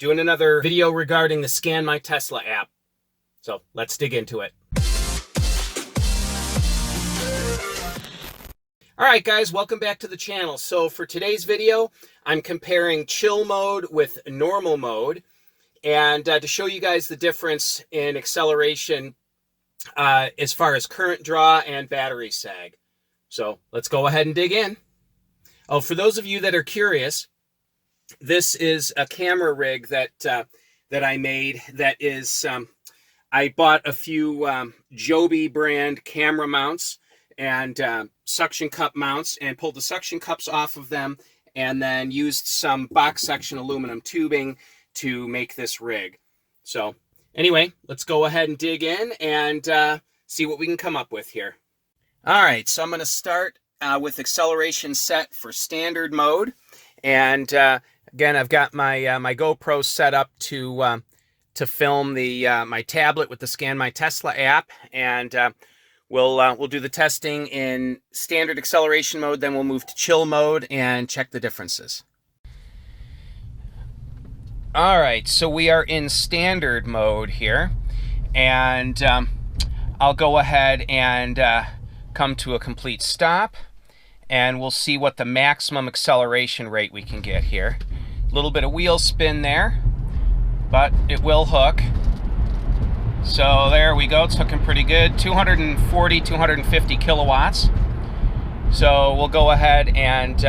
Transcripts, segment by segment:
doing another video regarding the Scan My Tesla app. So let's dig into it. All right, guys, welcome back to the channel. So for today's video, I'm comparing chill mode with normal mode, and to show you guys the difference in acceleration as far as current draw and battery sag. So let's go ahead and dig in. Oh, for those of you that are curious, this is a camera rig that I made. That is, I bought a few Joby brand camera mounts and suction cup mounts, and pulled the suction cups off of them, and then used some box section aluminum tubing to make this rig. So anyway, let's go ahead and dig in and see what we can come up with here. All right, so I'm going to start with acceleration set for standard mode, and again, I've got my my GoPro set up to film the my tablet with the Scan My Tesla app, and we'll do the testing in standard acceleration mode, then we'll move to chill mode and check the differences. All right, so we are in standard mode here, and I'll go ahead and come to a complete stop, and we'll see what the maximum acceleration rate we can get here. A little bit of wheel spin there, but it will hook. So there we go, it's hooking pretty good. 240, 250 kilowatts. So we'll go ahead and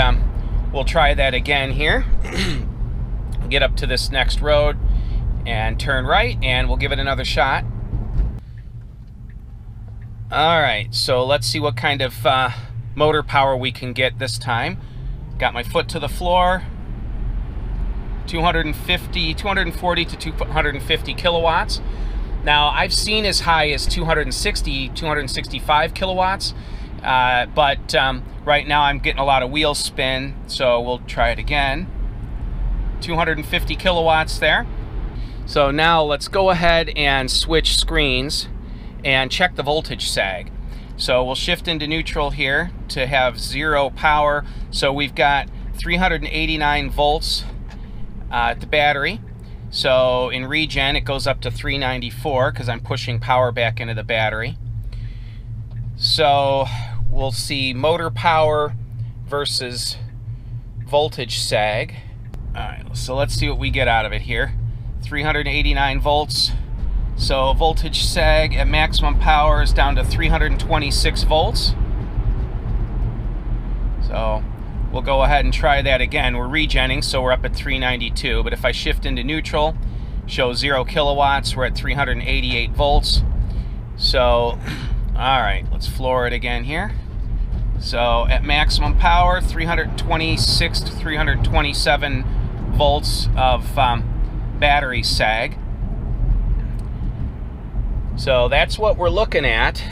we'll try that again here. Get up to this next road and turn right, and we'll give it another shot. All right, so let's see what kind of motor power we can get this time. Got my foot to the floor. 240 to 250 kilowatts. Now, I've seen as high as 260, 265 kilowatts, but right now I'm getting a lot of wheel spin, so we'll try it again. 250 kilowatts there. So now let's go ahead and switch screens and check the voltage sag. So we'll shift into neutral here to have 0 power. So we've got 389 volts at the battery. So in regen, it goes up to 394 because I'm pushing power back into the battery. So we'll see motor power versus voltage sag. All right, so let's see what we get out of it here. 389 volts. So voltage sag at maximum power is down to 326 volts. So we'll go ahead and try that again. We're regenning, so we're up at 392. But if I shift into neutral, show 0 kilowatts, we're at 388 volts. So, all right, let's floor it again here. So at maximum power, 326 to 327 volts of battery sag. So that's what we're looking at.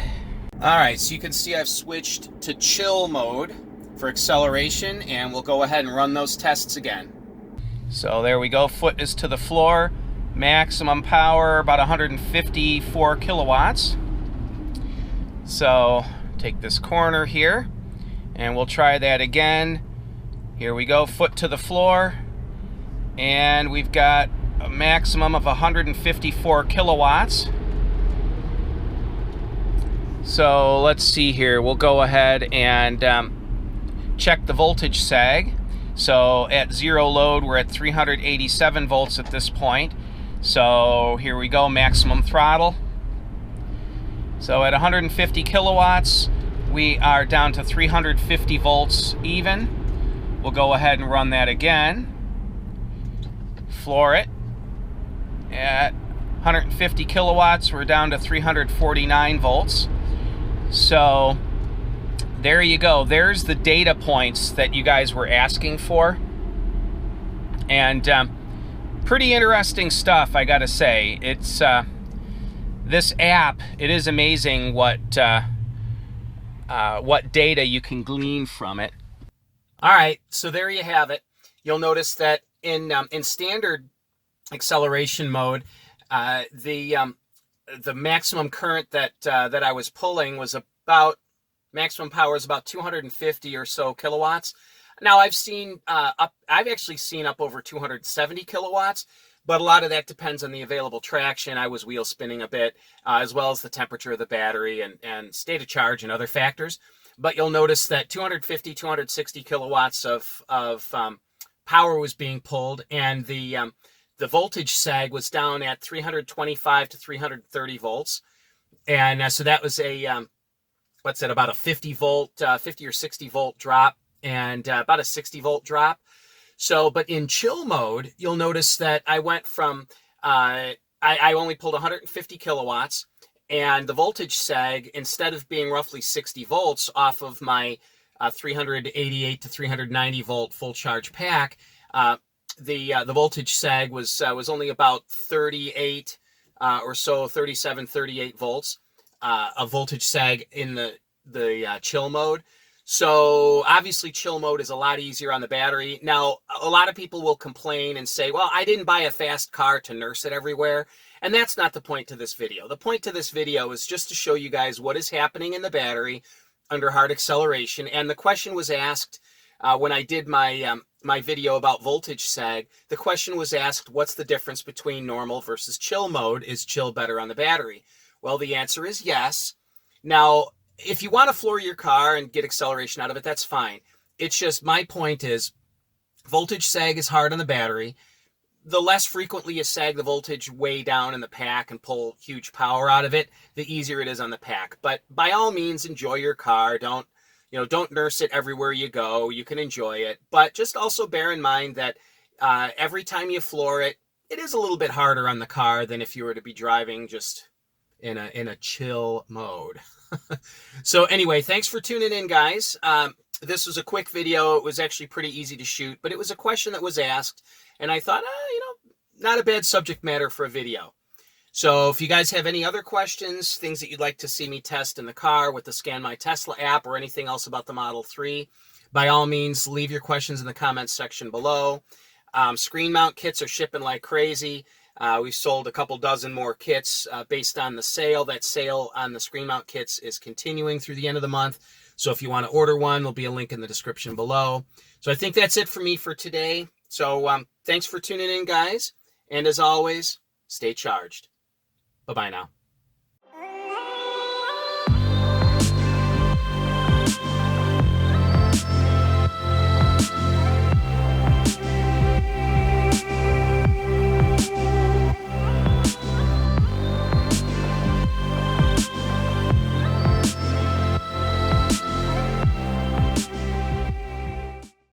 All right, so you can see I've switched to chill mode for acceleration, and we'll go ahead and run those tests again. So there we go, foot is to the floor, maximum power about 154 kilowatts. So take this corner here, and we'll try that again. Here we go, foot to the floor, and we've got a maximum of 154 kilowatts. So let's see here, we'll go ahead and check the voltage sag. So at 0 load, we're at 387 volts at this point. So here we go, maximum throttle. So at 150 kilowatts, we are down to 350 volts even. We'll go ahead and run that again. Floor it. At 150 kilowatts, we're down to 349 volts. So there you go. There's the data points that you guys were asking for. And pretty interesting stuff, I gotta say. It's this app, it is amazing what data you can glean from it. All right, so there you have it. You'll notice that in standard acceleration mode, the maximum current that I was pulling was about, maximum power is about 250 or so kilowatts. Now I've actually seen up over 270 kilowatts, but a lot of that depends on the available traction. I was wheel spinning a bit, as well as the temperature of the battery and state of charge and other factors. But you'll notice that 250, 260 kilowatts of power was being pulled, and the voltage sag was down at 325 to 330 volts. And so that was a, what's that, about a 50 or 60 volt drop, and about a 60 volt drop. So, but in chill mode, you'll notice that I went from, I only pulled 150 kilowatts, and the voltage sag, instead of being roughly 60 volts off of my 388 to 390 volt full charge pack, the voltage sag was only about 38 or so, 37, 38 volts of voltage sag in the chill mode. So obviously chill mode is a lot easier on the battery. Now, a lot of people will complain and say, well, I didn't buy a fast car to nurse it everywhere. And that's not the point to this video. The point to this video is just to show you guys what is happening in the battery under hard acceleration. And the question was asked when I did my my video about voltage sag. The question was asked, what's the difference between normal versus chill mode? Is chill better on the battery? Well, the answer is yes. Now, if you want to floor your car and get acceleration out of it, that's fine. It's just, my point is, voltage sag is hard on the battery. The less frequently you sag the voltage way down in the pack and pull huge power out of it, the easier it is on the pack. But by all means, enjoy your car. Don't nurse it everywhere you go. You can enjoy it. But just also bear in mind that every time you floor it, it is a little bit harder on the car than if you were to be driving just in a chill mode. So anyway, thanks for tuning in, guys. This was a quick video. It was actually pretty easy to shoot, but it was a question that was asked, and I thought, not a bad subject matter for a video. So if you guys have any other questions, things that you'd like to see me test in the car with the Scan My Tesla app or anything else about the Model 3, by all means, leave your questions in the comments section below. Screen mount kits are shipping like crazy. We've sold a couple dozen more kits based on the sale. That sale on the screen mount kits is continuing through the end of the month. So if you want to order one, there'll be a link in the description below. So I think that's it for me for today. So thanks for tuning in, guys. And as always, stay charged. Bye-bye now.